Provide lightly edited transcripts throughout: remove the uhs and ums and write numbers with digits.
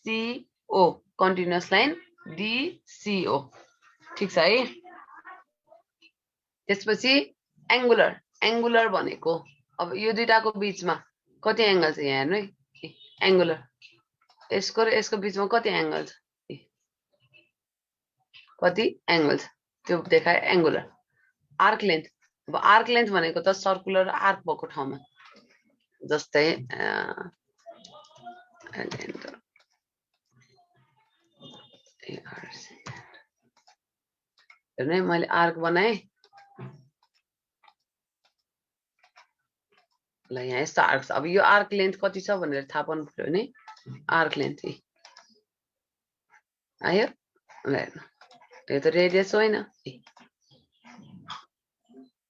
DCO continuous line DCO ठीक छ है। त्यसपछि एंगुलर भनेको अब यो दुईटाको बीचमा कति एंगल छ यहाँ हेर्नु है एंगुलर यसको र यसको बीचमा कति एंगल छ त्यो देखाए एंगुलर आर्क लेन्थ। अब आर्क लेन्थ भनेको त सर्कुलर आर्क भएको ठाउँमा जस्तै हेर्नु मैले आर्क बनाए ल यहाँ यस्तो आर्क छ। अब यो आर्क लेन्थ कति छ भनेर थाहा पाउनु पर्यो भने आर्क लेन्थ आयो ल हेर्नु यो त रेडियस होइन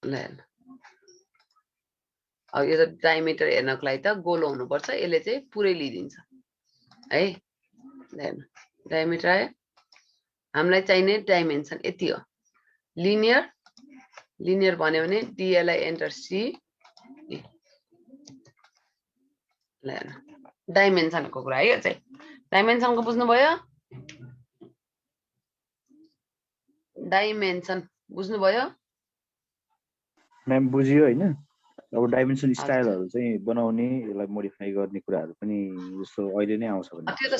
ल हेर्नु अब यो त डायमिटर हेर्नको लागि त गोलो हुनुपर्छ यसले चाहिँ पुरै लिइदिन्छ है ल हेर्नु डायमिटर आयो हामीलाई चाहिने डाइमेन्सन यति हो। लिनियर भन्यो भने DLI एन्टर C ल हेर्नु डाइमेन्सनको कुरा है यो चाहिँ डाइमेन्सनको बुझ्नुभयो डाइमेन्सन बुझ्नुभयो म्याम बुझियो हैन। अब डाइमेन्सन स्टाइलहरु चाहिँ बनाउने यसलाई मोडिफाई गर्ने कुराहरु पनि जस्तो अहिले नै आउँछ भने त्यो त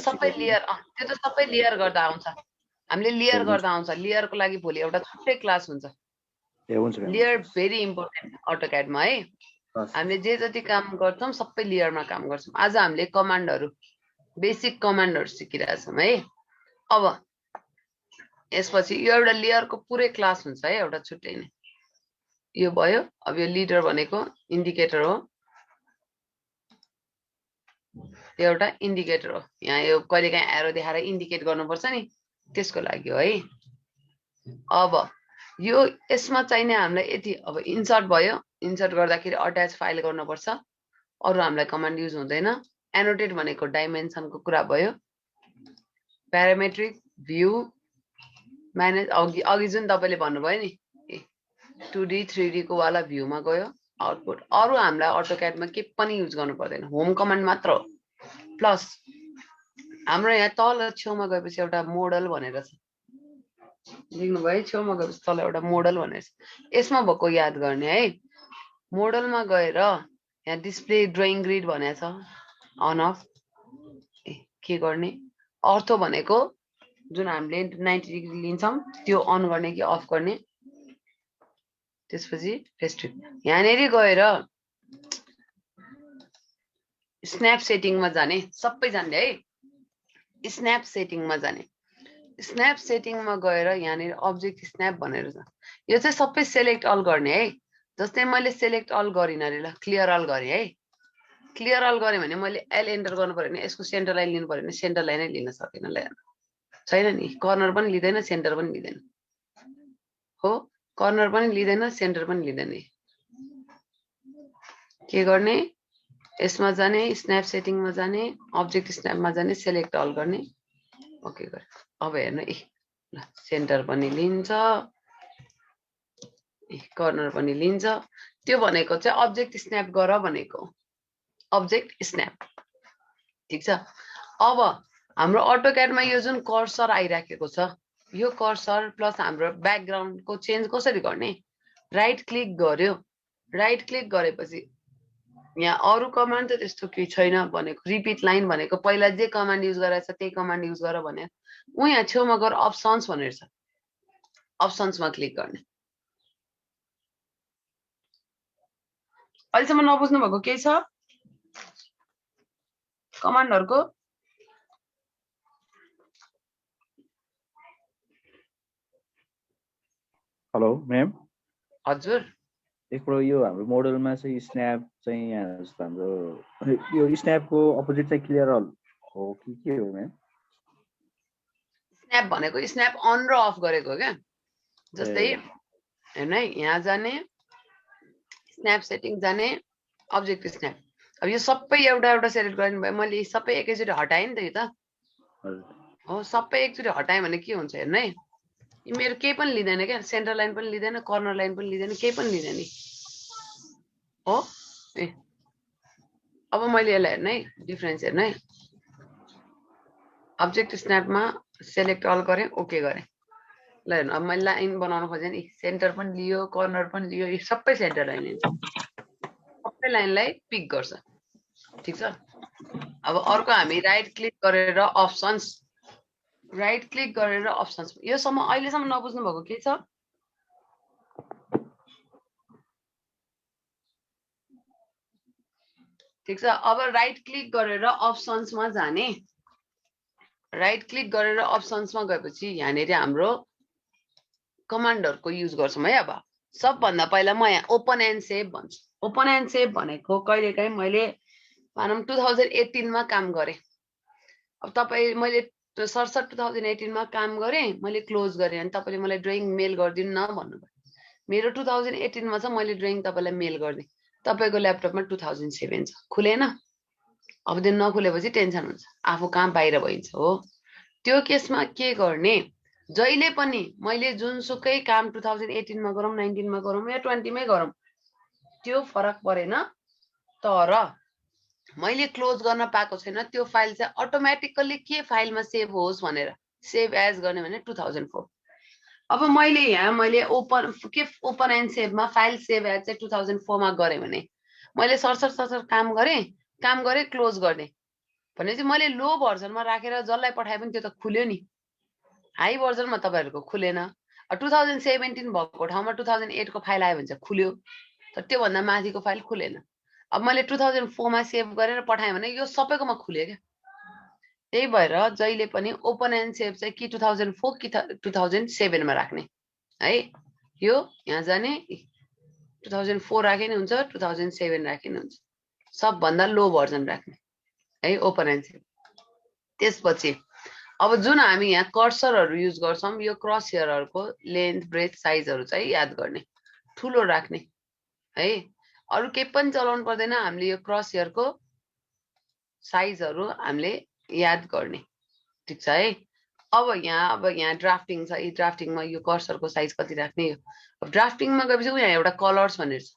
सबै लेयर गर्दा आउँछ हामीले लेयर गर्दा आउँछ लेयरको लागि भोलि एउटा छुट्टै क्लास हुन्छ ए हुन्छ म्याम लेयर भेरी इम्पोर्टेन्ट अटोक्याडमा है हामीले जे जति काम गर्छौं सबै लेयरमा काम गर्छौं। आज हामीले कमान्डहरु बेसिक कमान्डहरु सिकिरहेछौं है। अब यसपछि यो एउटा लेयरको पुरै क्लास हुन्छ है एउटा छुट्टै नै यो भयो। अब यो लिडर भनेको इन्डिकेटर हो एउटा इन्डिकेटर हो यहाँ यो कहिलेकाहीँ एरो देखाएर इन्डिकेट गर्नुपर्छ नि त्यसको लागि हो है। अब यो यसमा चाहिने हामीलाई यति अब इन्सर्ट भयो इन्सर्ट गर्दाखेरि अट्याच फाइल गर्नुपर्छ अरु हामीलाई कमान्ड युज हुँदैन। एनोटेट भनेको डाइमेन्सनको कुरा भयो प्यारामेट्रिक भ्यू म्यानेज अघि जुन तपाईले भन्नुभयो नि 2D 3D को वाला भ्यूमा गयो आउटपुट अरु हामीलाई अटोक्याडमा के पनि युज गर्नु पर्दैन होम कमान्ड मात्र हो। प्लस हाम्रो यहाँ तल छेउमा गएपछि एउटा मोडल भनेर छ देख्नु भयो छेउमा गएपछि तल एउटा मोडल भनेर छ यसमा भएको याद गर्ने है। मोडलमा गएर यहाँ डिस्प्ले ड्रइङ ग्रिड भनेको छ अन अफ के गर्ने अर्थो भनेको जुन हामीले 90 डिग्री लिन्छौं त्यो अन गर्ने कि अफ गर्ने। त्यसपछि रेस्ट्रिक्ट यहाँनेरि गएर स्न्याप सेटिङमा जाने सबै जान्ने है स्न्याप सेटिङमा जाने स्न्याप सेटिङमा गएर यहाँनेरि अब्जेक्ट स्न्याप भनेर छ यो चाहिँ सबै सेलेक्ट अल गर्ने है। जस्तै मैले सेलेक्ट अल गरिन रे ल क्लियर अल गरे है क्लियर अल गरे भने मैले एल एन्टर गर्नु पर्यो भने यसको सेन्टर लाइन लिनु पर्यो भने सेन्टर लाइनै लिन सकिन ल छैन नि कर्नर पनि लिदैन सेन्टर पनि लिदैन हो कर्नर पनि लिदैन सेन्टर पनि लिदैन के गर्ने यसमा जाने स्न्याप सेटिङमा जाने अब्जेक्ट स्न्यापमा जाने सेलेक्ट अल गर्ने ओके गरे। अब हेर्नु ल सेन्टर पनि लिन्छ कर्नर पनि लिन्छ त्यो भनेको चाहिँ अब्जेक्ट स्न्याप गर भनेको अब्जेक्ट स्न्याप ठीक छ। अब हाम्रो अटोक्याडमा यो जुन कर्सर आइराखेको छ यो कर्सर प्लस हाम्रो ब्याकग्राउन्डको चेन्ज कसरी गर्ने राइट क्लिक गर्यो राइट क्लिक गरेपछि यहाँ अरु कमान्ड त त्यस्तो केही छैन भनेको रिपिट लाइन भनेको पहिला जे कमान्ड युज गरेछ त्यही कमान्ड युज गर भने उ यहाँ छेउमा गएर अप्सन्स भनेर छ अप्सन्समा क्लिक गर्ने। अहिलेसम्म नबुझ्नु भएको केही छ कमान्डहरुको हेलो म्याम हजुर एकपल्ट यो हाम्रो मोडलमा चाहिँ स्न्याप चाहिँ यहाँ जस्तो हाम्रो यो स्न्यापको अपोजिट चाहिँ क्लियर अल हो कि के हो म्याम स्न्याप भनेको स्न्याप अन र अफ गरेको हो क्या जस्तै हैन यहाँ जाने स्न्याप सेटिङ जाने अब्जेक्ट स्न्याप अब यो सबै एउटा एउटा सेलेक्ट गर्नु भयो मैले सबै एकैचोटी हटाए नि त यो त हो सबै एकचोटी हटाए भने के हुन्छ हेर्नु है मेरो केही पनि लिदैन क्या सेन्टर लाइन पनि लिदैन कर्नर लाइन पनि लिदैन केही पनि लिदैन हो ए अब मैले यसलाई हेर्नु है डिफरेन्स हेर्नु है अब्जेक्ट स्न्यापमा सेलेक्ट अल गरेँ, ओके गरेँ। ल हेर्नु, अब मैले लाइन बनाउन खोजेँ नि, सेन्टर पनि लियो, कर्नर पनि लियो, यो सबै सेन्टर लाइन लिन्छ, सबै लाइनलाई पिक गर्छ। ठिक छ। अब अर्को हामी राइट क्लिक गरेर अप्सन्स, योसम्म अहिलेसम्म नबुझ्नु भएको के छ? ठिक छ। अब राइट क्लिक गरेर अप्सन्समा जाने, राइट क्लिक गरेर अप्सन्समा गएपछि यहाँनिर हाम्रो कमान्डहरुको युज गर्छौँ है। अब सबभन्दा पहिला म यहाँ ओपन एन्ड सेभ भन्छु। ओपन एन्ड सेभ भनेको कहिलेकाहीँ मैले मानौँ 2018 मा काम गरेँ। अब तपाईँ मैले सरसट 2018 मा काम गरेँ, मैले क्लोज गरेँ अनि तपाईँले मलाई ड्रइङ मेल गरिदिनु न भन्नुभयो। मेरो 2018 मा छ, मैले ड्रइङ तपाईँलाई मेल गरिदिएँ। तपाईँको ल्यापटपमा 2007 छ, खुलेन। अब त्यो नखुलेपछि टेन्सन हुन्छ, आफू कहाँ बाहिर भइन्छ हो। त्यो केसमा के गर्ने, जहिले पनि मैले जुनसुकै काम 2018 मा गरौँ, 19 मा गरौँ या 20 मै गरौँ, त्यो फरक परेन। तर मैले क्लोज गर्न पाएको छैन, त्यो फाइल चाहिँ अटोमेटिकल्ली के फाइलमा सेभ होस् भनेर सेभ एज गर्ने भने 2004। अब मैले यहाँ मैले ओपन एन्ड सेभमा फाइल सेभ एज चाहिँ 2004 मा गरेँ भने मैले सरसर काम गरेँ क्लोज गर्ने भनेपछि मैले लो भर्जनमा राखेर जसलाई पठाए पनि त्यो त खुल्यो नि। हाई भर्जनमा तपाईँहरूको खुलेन। 2017 भएको ठाउँमा 2008 को फाइल आयो भने चाहिँ खुल्यो, तर त्योभन्दा माथिको फाइल खुलेन। अब मैले 2004 मा सेभ गरेर पठाएँ भने यो सबैकोमा खुल्यो क्या। त्यही भएर जहिले पनि ओपन एन्ड सेभ चाहिँ कि 2004 कि 2007 मा राख्ने है। यो यहाँ जाने 2004 राखे नि हुन्छ, 2007 राखे नि हुन्छ, सबभन्दा लो भर्जन राख्ने है ओपन एन्ड सेभ। त्यसपछि अब जुन हामी यहाँ कर्सरहरू युज गर्छौँ, यो क्रस हेयरहरूको लेन्थ ब्रेथ साइजहरू चाहिँ याद गर्ने, ठुलो राख्ने है। अरू केही पनि चलाउनु पर्दैन, हामीले यो क्रस हेयरको साइजहरू हामीले याद गर्ने। ठिक छ है। अब यहाँ ड्राफ्टिङ छ, यी ड्राफ्टिङमा यो कर्सरको साइज कति राख्ने। अब ड्राफ्टिङमा गएपछि यहाँ एउटा कलर्स भनेर छ।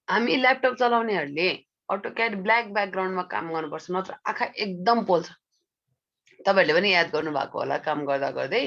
हामी ल्यापटप चलाउनेहरूले अटोक्याड ब्ल्याक ब्याकग्राउन्डमा काम गर्नुपर्छ, नत्र आँखा एकदम पोल्छ। तपाईँहरूले पनि याद गर्नु भएको होला काम गर्दा गर्दै